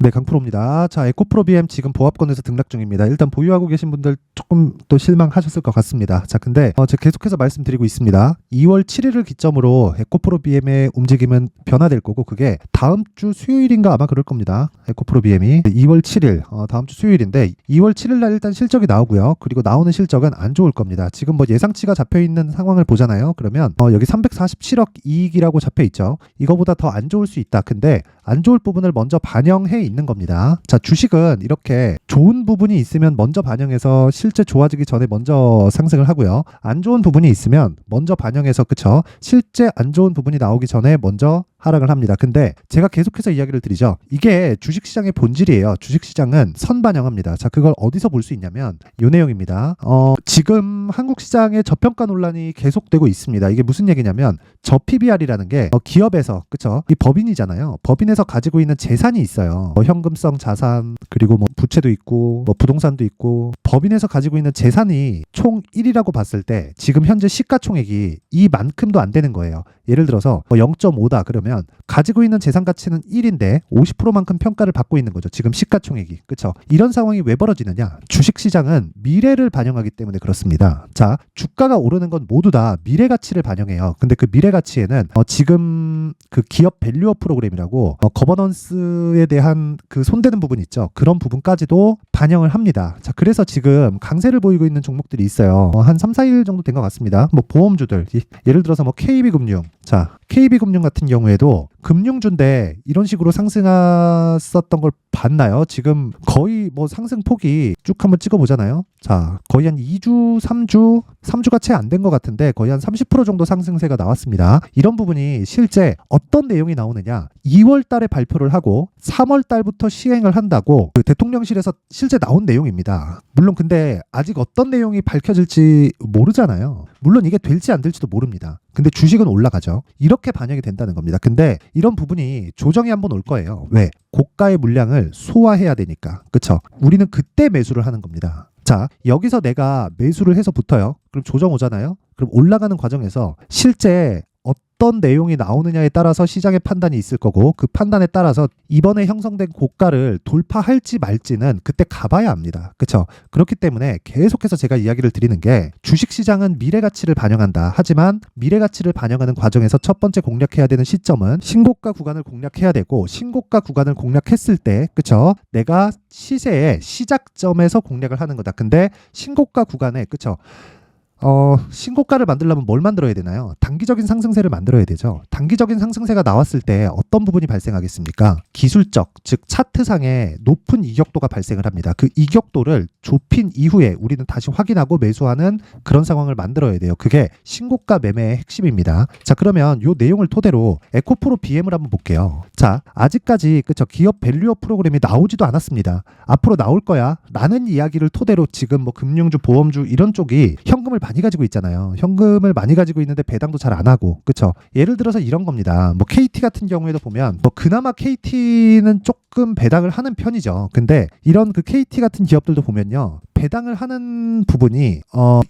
네, 강프로입니다. 자, 에코프로 BM 지금 보합권에서 등락 중입니다. 일단 보유하고 계신 분들 조금 또 실망하셨을 것 같습니다. 자, 근데 제가 계속해서 말씀드리고 있습니다. 2월 7일을 기점으로 에코프로 BM의 움직임은 변화될 거고, 그게 다음 주 수요일인가 아마 그럴 겁니다. 에코프로 BM이 2월 7일 다음 주 수요일인데 2월 7일 날 일단 실적이 나오고요. 그리고 나오는 실적은 안 좋을 겁니다. 지금 뭐 예상치가 잡혀 있는 상황을 보잖아요. 그러면 여기 347억 이익이라고 잡혀 있죠. 이거보다 더 안 좋을 수 있다. 근데 안 좋을 부분을 먼저 반영해 있는 겁니다. 자, 주식은 이렇게 좋은 부분이 있으면 먼저 반영해서 실제 좋아지기 전에 먼저 상승을 하고요. 안 좋은 부분이 있으면 먼저 반영해서, 그쵸? 실제 안 좋은 부분이 나오기 전에 먼저 하락을 합니다. 근데 제가 계속해서 이야기를 드리죠. 이게 주식시장의 본질이에요. 주식시장은 선반영합니다. 자, 그걸 어디서 볼 수 있냐면 이 내용입니다. 지금 한국 시장의 저평가 논란이 계속되고 있습니다. 이게 무슨 얘기냐면 저 PBR이라는 게 기업에서, 그쵸? 이 법인이잖아요. 법인에서 가지고 있는 재산이 있어요. 현금성 자산, 그리고 뭐 부채도 있고 뭐 부동산도 있고, 법인에서 가지고 있는 재산이 총 1이라고 봤을 때 지금 현재 시가총액이 이만큼도 안 되는 거예요. 예를 들어서 0.5다 그러면 가지고 있는 재산 가치는 1인데 50%만큼 평가를 받고 있는 거죠. 지금 시가총액이. 그렇죠? 이런 상황이 왜 벌어지느냐? 주식시장은 미래를 반영하기 때문에 그렇습니다. 자, 주가가 오르는 건 모두 다 미래 가치를 반영해요. 근데 그 미래 가치에는 지금 그 기업 밸류어 프로그램이라고 거버넌스에 대한 그 손대는 부분 있죠. 그런 부분까지도 반영을 합니다. 자, 그래서 지금 강세를 보이고 있는 종목들이 있어요. 한 3, 4일 정도 된 것 같습니다. 뭐 보험주들, 예를 들어서 뭐 KB금융. 자, KB금융 같은 경우에도 금융주인데 이런 식으로 상승했었던 걸 봤나요? 지금 거의 뭐 상승폭이 쭉 한번 찍어보잖아요. 자, 거의 한 2주, 3주가 채 안 된 것 같은데 거의 한 30% 정도 상승세가 나왔습니다. 이런 부분이 실제 어떤 내용이 나오느냐? 2월 달에 발표를 하고 3월 달부터 시행을 한다고 그 대통령실에서 실제 나온 내용입니다. 물론 근데 아직 어떤 내용이 밝혀질지 모르잖아요. 물론 이게 될지 안 될지도 모릅니다. 근데 주식은 올라가죠. 이렇게 반영이 된다는 겁니다. 근데 이런 부분이 조정이 한번 올 거예요. 왜? 고가의 물량을 소화해야 되니까. 그쵸? 우리는 그때 매수를 하는 겁니다. 자, 여기서 내가 매수를 해서 붙어요. 그럼 조정 오잖아요. 그럼 올라가는 과정에서 실제 어떤 내용이 나오느냐에 따라서 시장의 판단이 있을 거고, 그 판단에 따라서 이번에 형성된 고가를 돌파할지 말지는 그때 가봐야 합니다. 그렇죠? 그렇기 때문에 계속해서 제가 이야기를 드리는 게, 주식시장은 미래가치를 반영한다. 하지만 미래가치를 반영하는 과정에서 첫 번째 공략해야 되는 시점은 신고가 구간을 공략해야 되고, 신고가 구간을 공략했을 때, 그렇죠? 내가 시세의 시작점에서 공략을 하는 거다. 근데 신고가 구간에, 그렇죠? 신고가를 만들려면 뭘 만들어야 되나요? 단기적인 상승세를 만들어야 되죠. 단기적인 상승세가 나왔을 때 어떤 부분이 발생하겠습니까? 기술적, 즉 차트상에 높은 이격도가 발생을 합니다. 그 이격도를 좁힌 이후에 우리는 다시 확인하고 매수하는 그런 상황을 만들어야 돼요. 그게 신고가 매매의 핵심입니다. 자, 그러면 이 내용을 토대로 에코프로 BM을 한번 볼게요. 자, 아직까지 그쵸, 기업 밸류어 프로그램이 나오지도 않았습니다. 앞으로 나올 거야 라는 이야기를 토대로 지금 뭐 금융주, 보험주 이런 쪽이 현금을 많이 가지고 있잖아요. 현금을 많이 가지고 있는데 배당도 잘 안 하고, 그쵸? 예를 들어서 이런 겁니다. 뭐 KT 같은 경우에도 보면 뭐 그나마 KT는 조금 배당을 하는 편이죠. 근데 이런 그 KT 같은 기업들도 보면요, 배당을 하는 부분이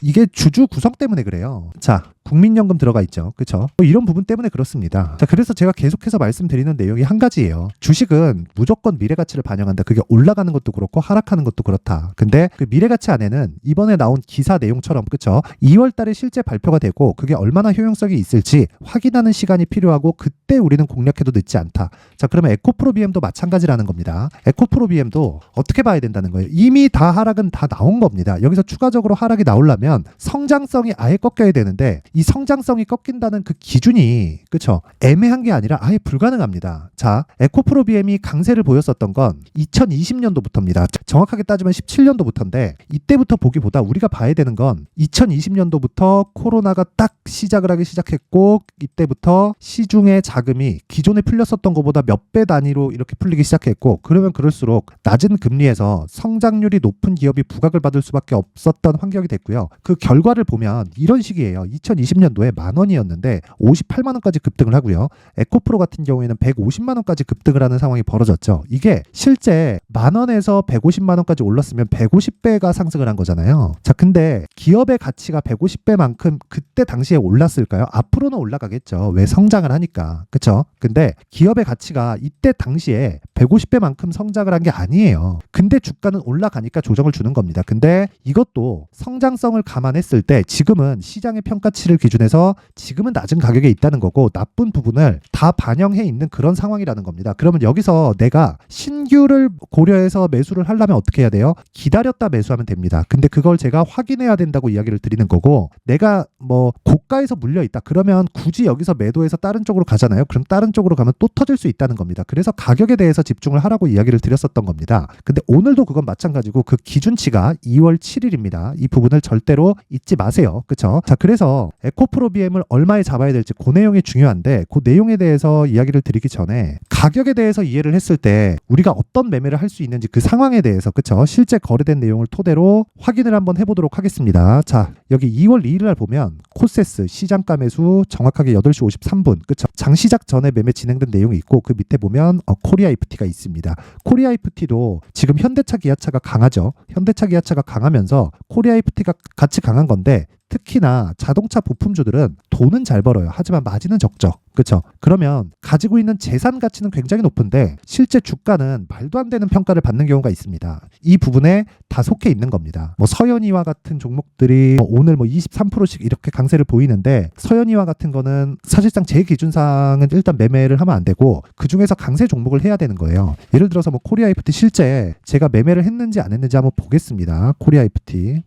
이게 주주 구성 때문에 그래요. 자, 국민연금 들어가 있죠. 그렇죠? 이런 부분 때문에 그렇습니다. 자, 그래서 제가 계속해서 말씀드리는 내용이 한 가지예요. 주식은 무조건 미래가치를 반영한다. 그게 올라가는 것도 그렇고 하락하는 것도 그렇다. 근데 그 미래가치 안에는 이번에 나온 기사 내용처럼, 그렇죠? 2월 달에 실제 발표가 되고 그게 얼마나 효용성이 있을지 확인하는 시간이 필요하고, 그때 우리는 공략해도 늦지 않다. 자, 그러면 에코프로 BM도 마찬가지라는 겁니다. 에코프로 BM도 어떻게 봐야 된다는 거예요? 이미 다 하락은 다 나온 겁니다. 여기서 추가적으로 하락이 나오려면 성장성이 아예 꺾여야 되는데, 이 성장성이 꺾인다는 그 기준이, 그쵸, 애매한 게 아니라 아예 불가능합니다. 자, 에코프로 BM이 강세를 보였었던 건 2020년도부터입니다. 정확하게 따지면 17년도부터인데, 이때부터 보기보다 우리가 봐야 되는 건 2020년도부터 코로나가 딱 시작을 하기 시작했고, 이때부터 시중의 자금이 기존에 풀렸었던 것보다 몇 배 단위로 이렇게 풀리기 시작했고, 그러면 그럴수록 낮은 금리에서 성장률이 높은 기업이 부각 부각을 받을 수밖에 없었던 환경이 됐고요. 그 결과를 보면 이런 식이에요. 2020년도에 10,000원이었는데 58만 원까지 급등을 하고요. 에코프로 같은 경우에는 150만 원까지 급등을 하는 상황이 벌어졌죠. 이게 실제 10,000원에서 150만 원까지 올랐으면 150배가 상승을 한 거잖아요. 자, 근데 기업의 가치가 150배만큼 그때 당시에 올랐을까요? 앞으로는 올라가겠죠. 왜? 성장을 하니까. 그쵸? 근데 기업의 가치가 이때 당시에 150배만큼 성장을 한 게 아니에요. 근데 주가는 올라가니까 조정을 주는 겁니다. 근데 이것도 성장성을 감안했을 때 지금은 시장의 평가치를 기준해서 지금은 낮은 가격에 있다는 거고 나쁜 부분을 다 반영해 있는 그런 상황이라는 겁니다. 그러면 여기서 내가 신규를 고려해서 매수를 하려면 어떻게 해야 돼요? 기다렸다 매수하면 됩니다. 근데 그걸 제가 확인해야 된다고 이야기를 드리는 거고, 내가 뭐 고가에서 물려 있다 그러면 굳이 여기서 매도해서 다른 쪽으로 가잖아요. 그럼 다른 쪽으로 가면 또 터질 수 있다는 겁니다. 그래서 가격에 대해서 집중을 하라고 이야기를 드렸었던 겁니다. 근데 오늘도 그건 마찬가지고 그 기준치가 2월 7일입니다. 이 부분을 절대로 잊지 마세요. 그쵸? 자, 그래서 에코프로 BM을 얼마에 잡아야 될지 그 내용이 중요한데, 그 내용에 대해서 이야기를 드리기 전에 가격에 대해서 이해를 했을 때 우리가 어떤 매매를 할 수 있는지 그 상황에 대해서, 그쵸? 실제 거래된 내용을 토대로 확인을 한번 해보도록 하겠습니다. 자, 여기 2월 2일 날 보면 코세스 시장가 매수 정확하게 8시 53분, 그쵸? 장시작 전에 매매 진행된 내용이 있고 그 밑에 보면 코리아 IFT가 있습니다. 코리아 IFT도 지금 현대차 기아차가 강하죠. 현대차 기아차가 강하면서 코리아 IFT가 같이 강한 건데, 특히나 자동차 부품주들은 돈은 잘 벌어요. 하지만 마진은 적죠. 그렇죠? 그러면 가지고 있는 재산 가치는 굉장히 높은데 실제 주가는 말도 안 되는 평가를 받는 경우가 있습니다. 이 부분에 다 속해 있는 겁니다. 뭐 서현이와 같은 종목들이 오늘 뭐 23%씩 이렇게 강세를 보이는데, 서현이와 같은 거는 사실상 제 기준상은 일단 매매를 하면 안 되고 그 중에서 강세 종목을 해야 되는 거예요. 예를 들어서 뭐 코리아 IFT 실제 제가 매매를 했는지 안 했는지 한번 보겠습니다. 코리아 IFT.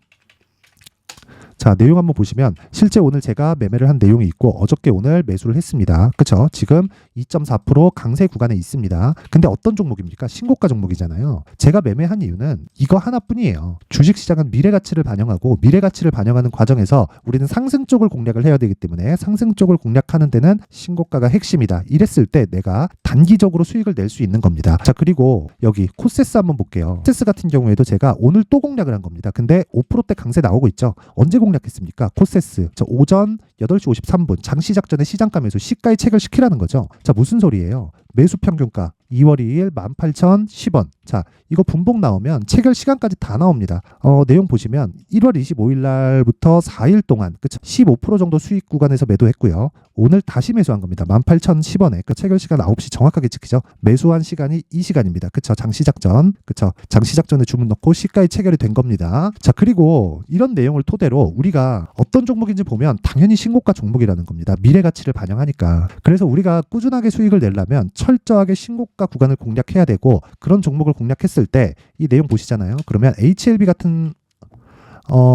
자, 내용 한번 보시면 실제 오늘 제가 매매를 한 내용이 있고 어저께 오늘 매수를 했습니다. 그쵸? 지금 2.4% 강세 구간에 있습니다. 근데 어떤 종목입니까? 신고가 종목이잖아요. 제가 매매한 이유는 이거 하나뿐이에요. 주식시장은 미래가치를 반영하고 미래가치를 반영하는 과정에서 우리는 상승 쪽을 공략을 해야 되기 때문에 상승 쪽을 공략하는 데는 신고가가 핵심이다. 이랬을 때 내가 단기적으로 수익을 낼 수 있는 겁니다. 자, 그리고 여기 코세스 한번 볼게요. 코세스 같은 경우에도 제가 오늘 또 공략을 한 겁니다. 근데 5%대 강세 나오고 있죠. 언제 공략했습니까? 코세스. 자, 오전 8시 53분 장시작 전에 시장가 매수 시가에 체결시키라는 거죠. 자, 무슨 소리예요? 매수 평균가 2월 2일 18,010원. 자, 이거 분봉 나오면 체결 시간까지 다 나옵니다. 내용 보시면 1월 25일 날부터 4일 동안, 그쵸? 15% 정도 수익 구간에서 매도했고요. 오늘 다시 매수한 겁니다. 18,010원에. 그 체결 시간 9시 정확하게 지키죠. 매수한 시간이 이 시간입니다. 그쵸? 장시작 전. 그쵸? 장시작 전에 주문 넣고 시가에 체결이 된 겁니다. 자, 그리고 이런 내용을 토대로 우리가 어떤 종목인지 보면 당연히 신고가 종목이라는 겁니다. 미래 가치를 반영하니까. 그래서 우리가 꾸준하게 수익을 내려면 철저하게 신고가 구간을 공략해야 되고, 그런 종목을 공략했을 때 이 내용 보시잖아요. 그러면 HLB 같은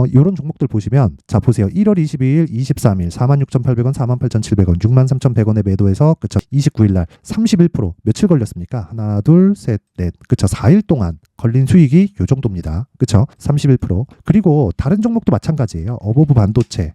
이런 종목들 보시면, 자, 보세요. 1월 22일, 23일 46,800원, 48,700원, 63,100원에 매도해서, 그쵸? 29일 날 31% 며칠 걸렸습니까? 하나, 둘, 셋, 넷. 그쵸? 4일 동안 걸린 수익이 요 정도입니다. 그쵸? 31%. 그리고 다른 종목도 마찬가지예요. 어버브 반도체.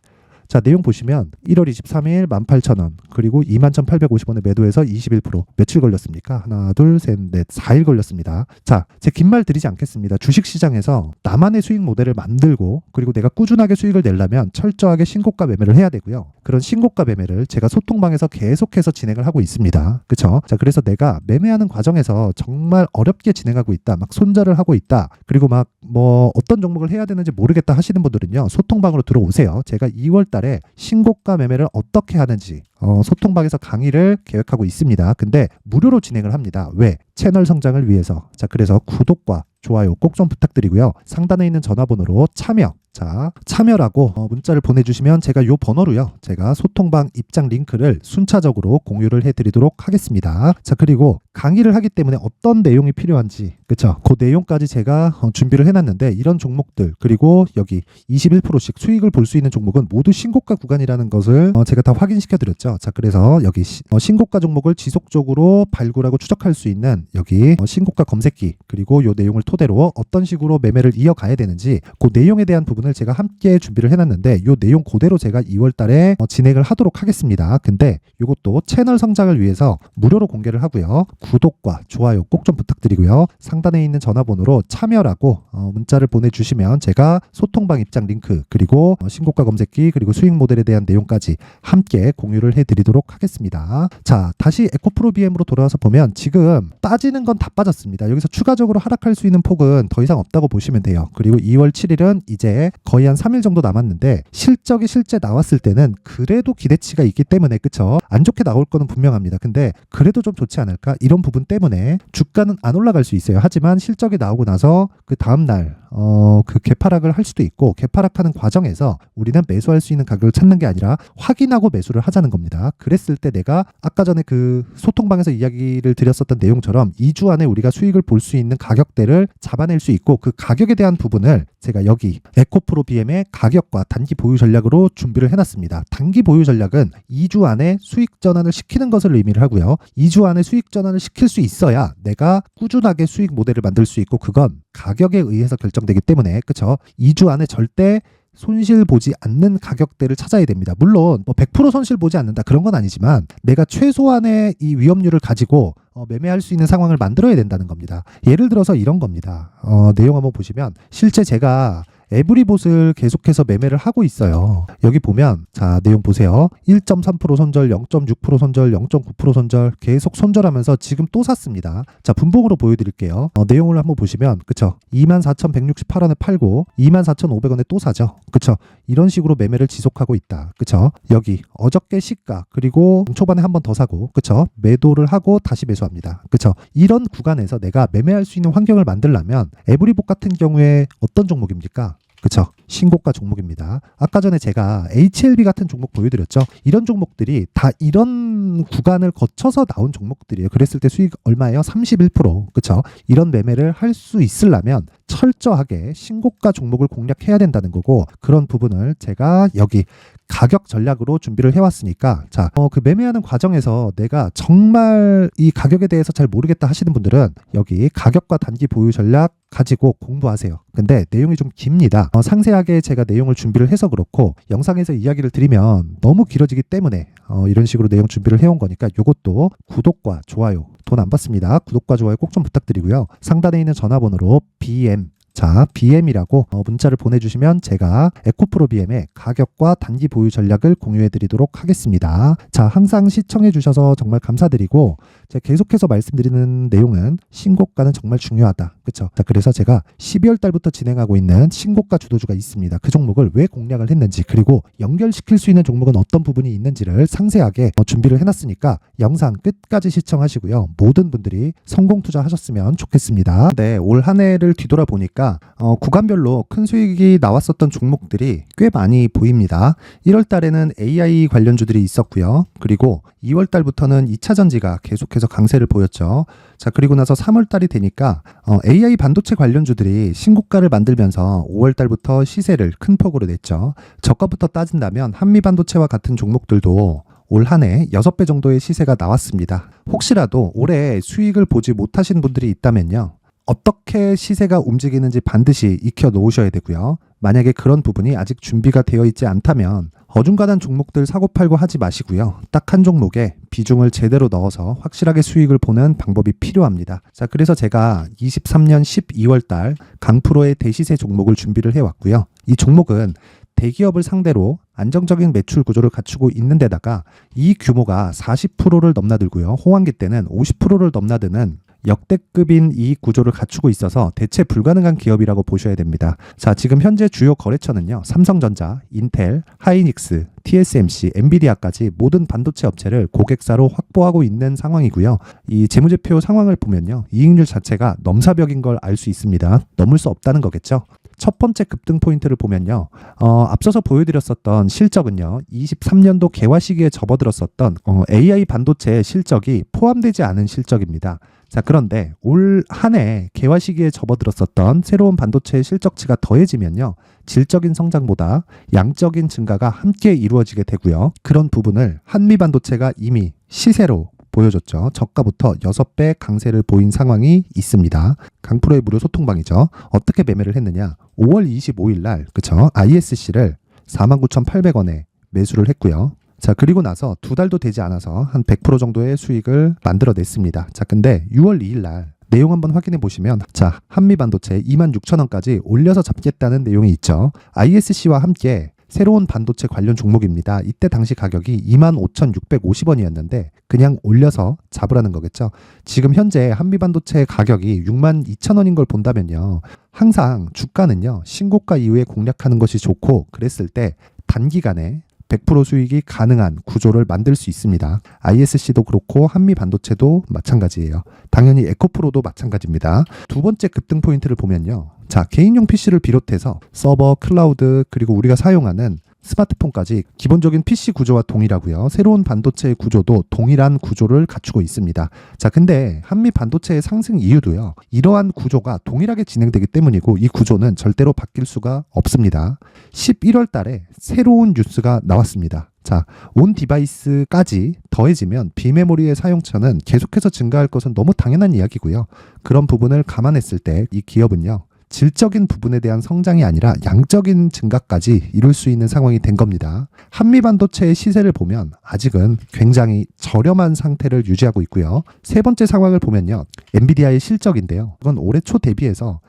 자, 내용 보시면 1월 23일 18,000원, 그리고 21,850원에 매도해서 21% 며칠 걸렸습니까? 하나, 둘, 셋, 넷, 4일 걸렸습니다. 자, 제 긴 말 드리지 않겠습니다. 주식시장에서 나만의 수익 모델을 만들고, 그리고 내가 꾸준하게 수익을 내려면 철저하게 신고가 매매를 해야 되고요. 그런 신고가 매매를 제가 소통방에서 계속해서 진행을 하고 있습니다. 그쵸? 자, 그래서 내가 매매하는 과정에서 정말 어렵게 진행하고 있다, 막 손절을 하고 있다, 그리고 막 뭐 어떤 종목을 해야 되는지 모르겠다 하시는 분들은요, 소통방으로 들어오세요. 제가 2월 달에 신고가 매매를 어떻게 하는지 소통방에서 강의를 계획하고 있습니다. 근데 무료로 진행을 합니다. 왜? 채널 성장을 위해서. 자, 그래서 구독과 좋아요 꼭 좀 부탁드리고요. 상단에 있는 전화번호로 참여라고 문자를 보내주시면 제가 요 번호로요, 제가 소통방 입장 링크를 순차적으로 공유를 해드리도록 하겠습니다. 자, 그리고 강의를 하기 때문에 어떤 내용이 필요한지, 그쵸? 그 내용까지 제가 준비를 해놨는데, 이런 종목들, 그리고 여기 21%씩 수익을 볼 수 있는 종목은 모두 신고가 구간이라는 것을 제가 다 확인시켜드렸죠. 자, 그래서 여기 신고가 종목을 지속적으로 발굴하고 추적할 수 있는 여기 신고가 검색기, 그리고 요 내용을 토대로 어떤 식으로 매매를 이어가야 되는지 그 내용에 대한 부분을 제가 함께 준비를 해놨는데 이 내용 그대로 제가 2월 달에 진행을 하도록 하겠습니다. 근데 이것도 채널 성장을 위해서 무료로 공개를 하고요. 구독과 좋아요 꼭 좀 부탁드리고요. 상단에 있는 전화번호로 참여라고 문자를 보내주시면 제가 소통방 입장 링크 그리고 신고가 검색기 그리고 수익 모델에 대한 내용까지 함께 공유를 해드리도록 하겠습니다. 자, 다시 에코프로 BM으로 돌아와서 보면 지금 빠지는 건 다 빠졌습니다. 여기서 추가적으로 하락할 수 있는 폭은 더 이상 없다고 보시면 돼요. 그리고 2월 7일은 이제 거의 한 3일 정도 남았는데 실적이 실제 나왔을 때는 그래도 기대치가 있기 때문에 그쵸? 안 좋게 나올 거는 분명합니다. 근데 그래도 좀 좋지 않을까? 이런 부분 때문에 주가는 안 올라갈 수 있어요. 하지만 실적이 나오고 나서 그 다음날 그 개파락을 할 수도 있고 개파락하는 과정에서 우리는 매수할 수 있는 가격을 찾는 게 아니라 확인하고 매수를 하자는 겁니다. 그랬을 때 내가 아까 전에 그 소통방에서 이야기를 드렸었던 내용처럼 2주 안에 우리가 수익을 볼 수 있는 가격대를 잡아낼 수 있고 그 가격에 대한 부분을 제가 여기 에코프로 BM의 가격과 단기 보유 전략으로 준비를 해놨습니다. 단기 보유 전략은 2주 안에 수익 전환을 시키는 것을 의미를 하고요. 2주 안에 수익 전환을 시킬 수 있어야 내가 꾸준하게 수익 모델을 만들 수 있고 그건 가격에 의해서 결정되기 때문에 그쵸? 2주 안에 절대 손실 보지 않는 가격대를 찾아야 됩니다. 물론 뭐 100% 손실 보지 않는다 그런 건 아니지만 내가 최소한의 이 위험률을 가지고 매매할 수 있는 상황을 만들어야 된다는 겁니다. 예를 들어서 이런 겁니다. 내용 한번 보시면 실제 제가 에브리봇을 계속해서 매매를 하고 있어요. 여기 보면 자 내용 보세요. 1.3% 손절, 0.6% 손절, 0.9% 손절 계속 손절하면서 지금 또 샀습니다. 자 분봉으로 보여드릴게요. 내용을 한번 보시면 그쵸? 24,168원에 팔고 24,500원에 또 사죠. 그쵸? 이런 식으로 매매를 지속하고 있다. 그쵸? 여기 어저께 시가 그리고 초반에 한 번 더 사고 그쵸? 매도를 하고 다시 매수합니다. 그쵸? 이런 구간에서 내가 매매할 수 있는 환경을 만들려면 에브리봇 같은 경우에 어떤 종목입니까? 그쵸? 신고가 종목입니다. 아까 전에 제가 HLB 같은 종목 보여드렸죠. 이런 종목들이 다 이런 구간을 거쳐서 나온 종목들이에요. 그랬을 때 수익 얼마예요? 31%. 그쵸? 이런 매매를 할 수 있으려면 철저하게 신고가 종목을 공략해야 된다는 거고 그런 부분을 제가 여기 가격 전략으로 준비를 해왔으니까 자, 그 매매하는 과정에서 내가 정말 이 가격에 대해서 잘 모르겠다 하시는 분들은 여기 가격과 단기 보유 전략 가지고 공부하세요. 근데 내용이 좀 깁니다. 상세하게 제가 내용을 준비를 해서 그렇고 영상에서 이야기를 드리면 너무 길어지기 때문에 이런 식으로 내용 준비를 해온 거니까 이것도 구독과 좋아요 돈 안 받습니다. 구독과 좋아요 꼭 좀 부탁드리고요. 상단에 있는 전화번호로 BM 자, BM이라고 문자를 보내주시면 제가 에코프로 BM의 가격과 단기 보유 전략을 공유해드리도록 하겠습니다. 자, 항상 시청해주셔서 정말 감사드리고 제가 계속해서 말씀드리는 내용은 신고가는 정말 중요하다. 그쵸? 자, 그래서 제가 12월 달부터 진행하고 있는 신고가 주도주가 있습니다. 그 종목을 왜 공략을 했는지 그리고 연결시킬 수 있는 종목은 어떤 부분이 있는지를 상세하게 준비를 해놨으니까 영상 끝까지 시청하시고요. 모든 분들이 성공 투자하셨으면 좋겠습니다. 네, 올 한 해를 뒤돌아보니까 구간별로 큰 수익이 나왔었던 종목들이 꽤 많이 보입니다. 1월 달에는 AI 관련주들이 있었고요. 그리고 2월 달부터는 2차 전지가 계속해서 강세를 보였죠. 자, 그리고 나서 3월 달이 되니까 AI 반도체 관련주들이 신고가를 만들면서 5월 달부터 시세를 큰 폭으로 냈죠. 저가부터 따진다면 한미반도체와 같은 종목들도 올 한 해 6배 정도의 시세가 나왔습니다. 혹시라도 올해 수익을 보지 못하신 분들이 있다면요. 어떻게 시세가 움직이는지 반드시 익혀 놓으셔야 되고요. 만약에 그런 부분이 아직 준비가 되어 있지 않다면 어중간한 종목들 사고팔고 하지 마시고요. 딱 한 종목에 비중을 제대로 넣어서 확실하게 수익을 보는 방법이 필요합니다. 자, 그래서 제가 23년 12월 달 강프로의 대시세 종목을 준비를 해왔고요. 이 종목은 대기업을 상대로 안정적인 매출 구조를 갖추고 있는 데다가 이 규모가 40%를 넘나들고요. 호황기 때는 50%를 넘나드는 역대급인 이익 구조를 갖추고 있어서 대체 불가능한 기업이라고 보셔야 됩니다. 자, 지금 현재 주요 거래처는요. 삼성전자, 인텔, 하이닉스, TSMC, 엔비디아까지 모든 반도체 업체를 고객사로 확보하고 있는 상황이고요. 이 재무제표 상황을 보면요. 이익률 자체가 넘사벽인 걸 알 수 있습니다. 넘을 수 없다는 거겠죠. 첫 번째 급등 포인트를 보면요. 앞서서 보여드렸었던 실적은요. 23년도 개화 시기에 접어들었었던 AI 반도체 실적이 포함되지 않은 실적입니다. 자, 그런데 올 한 해 개화 시기에 접어들었었던 새로운 반도체 실적치가 더해지면요. 질적인 성장보다 양적인 증가가 함께 이루어지게 되고요. 그런 부분을 한미반도체가 이미 시세로 보여줬죠. 저가부터 6배 강세를 보인 상황이 있습니다. 강프로의 무료 소통방이죠. 어떻게 매매를 했느냐? 5월 25일 날 그쵸? ISC를 49,800원에 매수를 했고요. 자, 그리고 나서 2달도 되지 않아서 한 100% 정도의 수익을 만들어냈습니다. 자, 근데 6월 2일 날 내용 한번 확인해 보시면 자, 한미반도체 26,000원까지 올려서 잡겠다는 내용이 있죠. ISC와 함께 새로운 반도체 관련 종목입니다. 이때 당시 가격이 25,650원이었는데 그냥 올려서 잡으라는 거겠죠. 지금 현재 한미반도체 가격이 62,000원인 걸 본다면요. 항상 주가는요. 신고가 이후에 공략하는 것이 좋고 그랬을 때 단기간에 100% 수익이 가능한 구조를 만들 수 있습니다. ISC도 그렇고 한미반도체도 마찬가지예요. 당연히 에코프로도 마찬가지입니다. 두 번째 급등 포인트를 보면요. 자, 개인용 PC를 비롯해서 서버, 클라우드, 그리고 우리가 사용하는 스마트폰까지 기본적인 PC 구조와 동일하고요. 새로운 반도체의 구조도 동일한 구조를 갖추고 있습니다. 자, 근데 한미 반도체의 상승 이유도요. 이러한 구조가 동일하게 진행되기 때문이고 이 구조는 절대로 바뀔 수가 없습니다. 11월 달에 새로운 뉴스가 나왔습니다. 자, 온 디바이스까지 더해지면 비메모리의 사용처는 계속해서 증가할 것은 너무 당연한 이야기고요. 그런 부분을 감안했을 때 이 기업은요. 질적인 부분에 대한 성장이 아니라 양적인 증가까지 이룰 수 있는 상황이 된 겁니다. 한미반도체의 시세를 보면 아직은 굉장히 저렴한 상태를 유지하고 있고요. 세 번째 상황을 보면요. 엔비디아의 실적인데요. 이건 올해 초 대비해서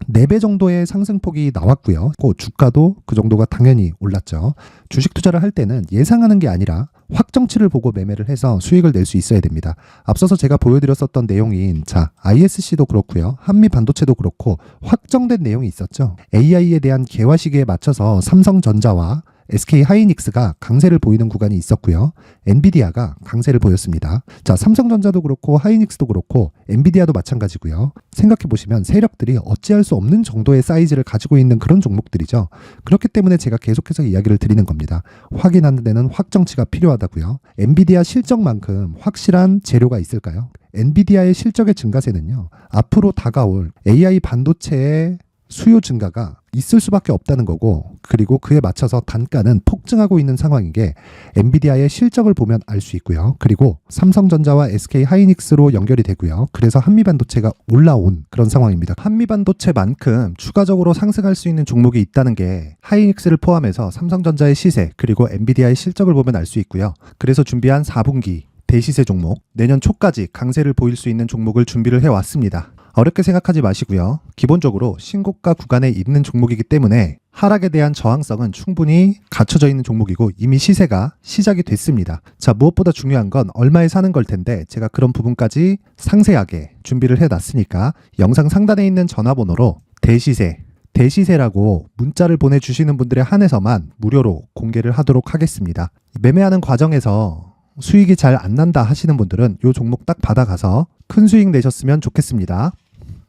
4배 정도의 상승폭이 나왔고요. 주가도 그 정도가 당연히 올랐죠. 주식 투자를 할 때는 예상하는 게 아니라 확정치를 보고 매매를 해서 수익을 낼 수 있어야 됩니다. 앞서서 제가 보여드렸었던 내용인 자, ISC도 그렇고요. 한미 반도체도 그렇고 확정된 내용이 있었죠. AI에 대한 개화 시기에 맞춰서 삼성전자와 SK 하이닉스가 강세를 보이는 구간이 있었고요. 엔비디아가 강세를 보였습니다. 자, 삼성전자도 그렇고 하이닉스도 그렇고 엔비디아도 마찬가지고요. 생각해 보시면 세력들이 어찌할 수 없는 정도의 사이즈를 가지고 있는 그런 종목들이죠. 그렇기 때문에 제가 계속해서 이야기를 드리는 겁니다. 확인하는 데는 확정치가 필요하다고요. 엔비디아 실적만큼 확실한 재료가 있을까요? 엔비디아의 실적의 증가세는요. 앞으로 다가올 AI 반도체의 수요 증가가 있을 수밖에 없다는 거고 그리고 그에 맞춰서 단가는 폭증하고 있는 상황인 게 엔비디아의 실적을 보면 알 수 있고요. 그리고 삼성전자와 SK 하이닉스로 연결이 되고요. 그래서 한미반도체가 올라온 그런 상황입니다. 한미반도체만큼 추가적으로 상승할 수 있는 종목이 있다는 게 하이닉스를 포함해서 삼성전자의 시세 그리고 엔비디아의 실적을 보면 알 수 있고요. 그래서 준비한 4분기 대시세 종목, 내년 초까지 강세를 보일 수 있는 종목을 준비를 해왔습니다. 어렵게 생각하지 마시고요. 기본적으로 신고가 구간에 있는 종목이기 때문에 하락에 대한 저항성은 충분히 갖춰져 있는 종목이고 이미 시세가 시작이 됐습니다. 자, 무엇보다 중요한 건 얼마에 사는 걸 텐데 제가 그런 부분까지 상세하게 준비를 해놨으니까 영상 상단에 있는 전화번호로 대시세라고 문자를 보내주시는 분들에 한해서만 무료로 공개를 하도록 하겠습니다. 매매하는 과정에서 수익이 잘 안 난다 하시는 분들은 이 종목 딱 받아가서 큰 수익 내셨으면 좋겠습니다.